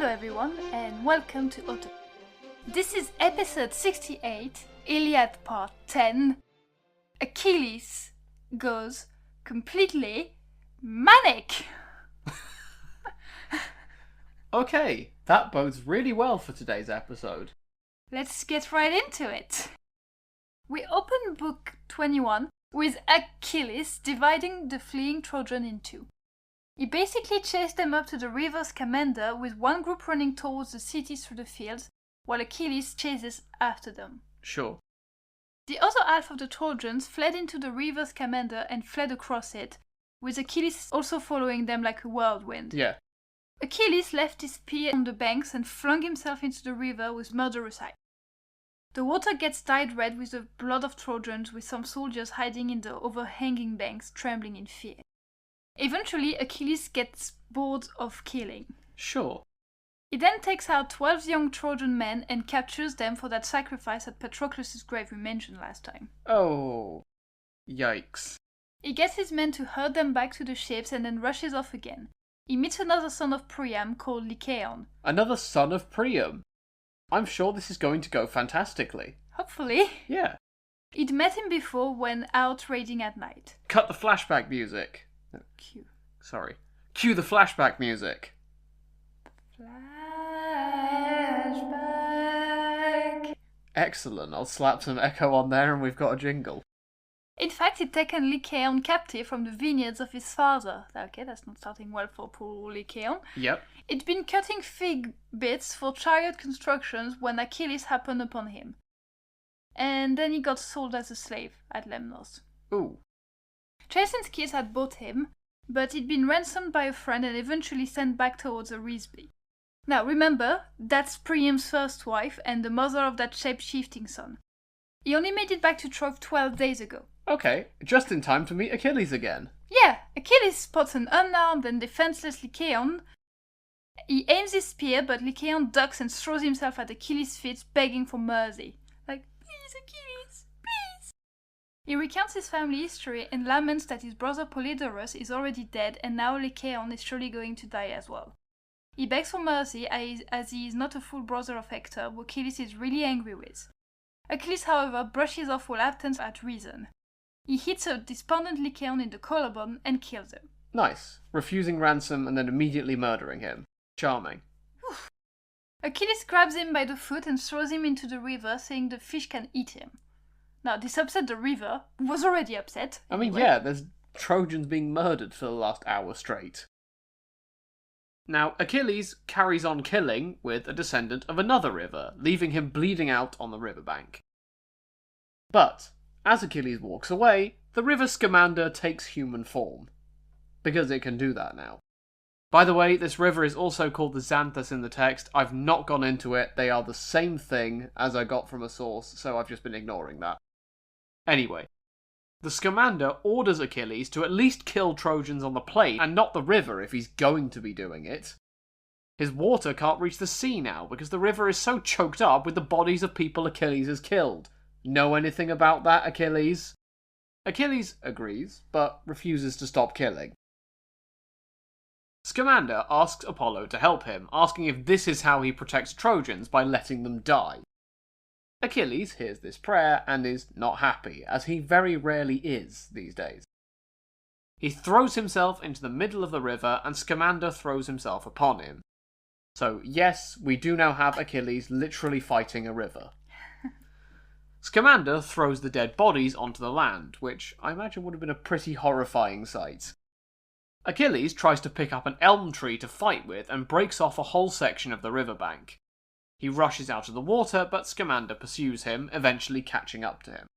Hello everyone and welcome to Autocrat. This is episode 68, Iliad part 10. Achilles goes completely manic. Okay, that bodes really well for today's episode. Let's get right into it. We open book 21 with Achilles dividing the fleeing Trojan in two. He basically chased them up to the river Scamander with one group running towards the city through the fields, while Achilles chases after them. Sure. The other half of the Trojans fled into the river Scamander and fled across it, with Achilles also following them like a whirlwind. Yeah. Achilles left his spear on the banks and flung himself into the river with murderous eyes. The water gets dyed red with the blood of Trojans, with some soldiers hiding in the overhanging banks, trembling in fear. Eventually, Achilles gets bored of killing. Sure. He then takes out 12 young Trojan men and captures them for that sacrifice at Patroclus' grave we mentioned last time. Oh. Yikes. He gets his men to herd them back to the ships and then rushes off again. He meets another son of Priam called Lycaon. Another son of Priam. I'm sure this is going to go fantastically. Hopefully. Yeah. He'd met him before when out raiding at night. Cut the flashback music. Cue. Sorry. Cue the flashback music. Flashback. Excellent. I'll slap some echo on there and we've got a jingle. In fact, he'd taken Lycaon captive from the vineyards of his father. Okay, that's not starting well for poor Lycaon. Yep. He'd been cutting fig bits for chariot constructions when Achilles happened upon him. And then he got sold as a slave at Lemnos. Ooh. Jason's kids had bought him, but he'd been ransomed by a friend and eventually sent back towards Arisbe. Now remember, that's Priam's first wife and the mother of that shape-shifting son. He only made it back to Troy 12 days ago. Okay, just in time to meet Achilles again. Yeah, Achilles spots an unarmed and defenseless Lycaon. He aims his spear, but Lycaon ducks and throws himself at Achilles' feet, begging for mercy. Like, please, Achilles, please! He recounts his family history and laments that his brother Polydorus is already dead and now Lycaon is surely going to die as well. He begs for mercy as he is not a full brother of Hector, who Achilles is really angry with. Achilles, however, brushes off all attempts at reason. He hits a despondent Lycaon in the collarbone and kills him. Nice. Refusing ransom and then immediately murdering him. Charming. Achilles grabs him by the foot and throws him into the river, saying the fish can eat him. Now, this upset the river, who was already upset. I mean, anyway. yeah, there's Trojans being murdered for the last hour straight. Now, Achilles carries on killing with a descendant of another river, leaving him bleeding out on the riverbank. But, as Achilles walks away, the river Scamander takes human form. Because it can do that now. By the way, this river is also called the Xanthus in the text. I've not gone into it. They are the same thing as I got from a source, so I've just been ignoring that. Anyway, the Scamander orders Achilles to at least kill Trojans on the plain, and not the river if he's going to be doing it. His water can't reach the sea now, because the river is so choked up with the bodies of people Achilles has killed. Know anything about that, Achilles? Achilles agrees, but refuses to stop killing. Scamander asks Apollo to help him, asking if this is how he protects Trojans by letting them die. Achilles hears this prayer and is not happy, as he very rarely is these days. He throws himself into the middle of the river and Scamander throws himself upon him. So yes, we do now have Achilles literally fighting a river. Scamander throws the dead bodies onto the land, which I imagine would have been a pretty horrifying sight. Achilles tries to pick up an elm tree to fight with and breaks off a whole section of the riverbank. He rushes out of the water, but Scamander pursues him, eventually catching up to him.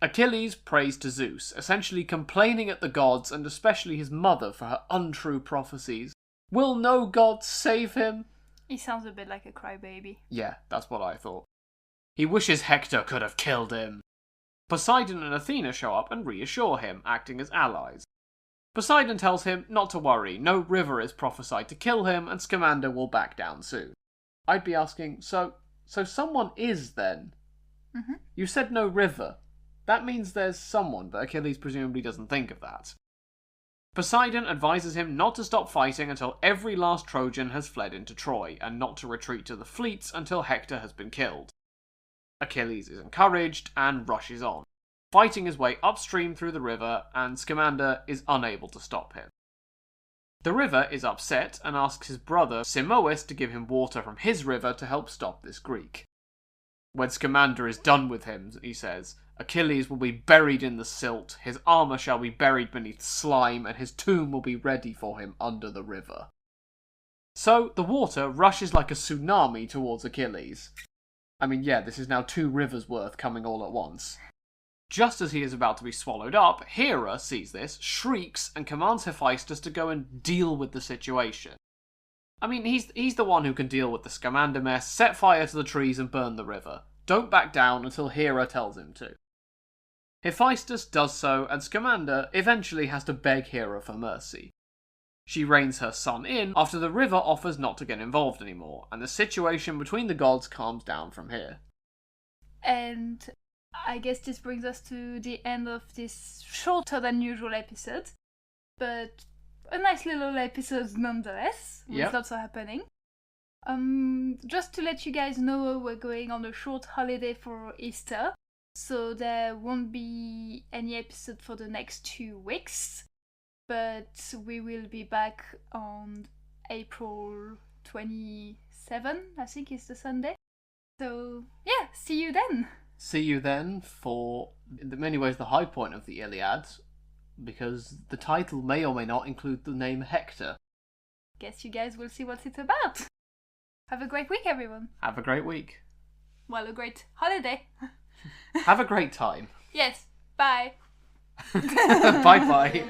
Achilles prays to Zeus, essentially complaining at the gods and especially his mother for her untrue prophecies. Will no god save him? He sounds a bit like a crybaby. Yeah, that's what I thought. He wishes Hector could have killed him. Poseidon and Athena show up and reassure him, acting as allies. Poseidon tells him not to worry, no river is prophesied to kill him, and Scamander will back down soon. I'd be asking, so someone is then? Mm-hmm. You said no river. That means there's someone, but Achilles presumably doesn't think of that. Poseidon advises him not to stop fighting until every last Trojan has fled into Troy, and not to retreat to the fleets until Hector has been killed. Achilles is encouraged and rushes on, fighting his way upstream through the river, and Scamander is unable to stop him. The river is upset and asks his brother Simois to give him water from his river to help stop this Greek. When Scamander is done with him, he says, Achilles will be buried in the silt, his armour shall be buried beneath slime, and his tomb will be ready for him under the river. So the water rushes like a tsunami towards Achilles. I mean, yeah, this is now 2 rivers worth coming all at once. Just as he is about to be swallowed up, Hera sees this, shrieks, and commands Hephaestus to go and deal with the situation. I mean, he's the one who can deal with the Scamander mess, set fire to the trees and burn the river. Don't back down until Hera tells him to. Hephaestus does so, and Scamander eventually has to beg Hera for mercy. She reins her son in after the river offers not to get involved anymore, and the situation between the gods calms down from here. And I guess this brings us to the end of this shorter than usual episode, but a nice little episode nonetheless, with lots of happening. Just to let you guys know, we're going on a short holiday for Easter, so there won't be any episode for the next 2 weeks, but we will be back on April 27, I think is the Sunday. So yeah, see you then! See you then for, in many ways, the high point of the Iliad, because the title may or may not include the name Hector. Guess you guys will see what it's about. Have a great week, everyone. Have a great week. Well, a great holiday. Have a great time. Yes. Bye. Bye-bye.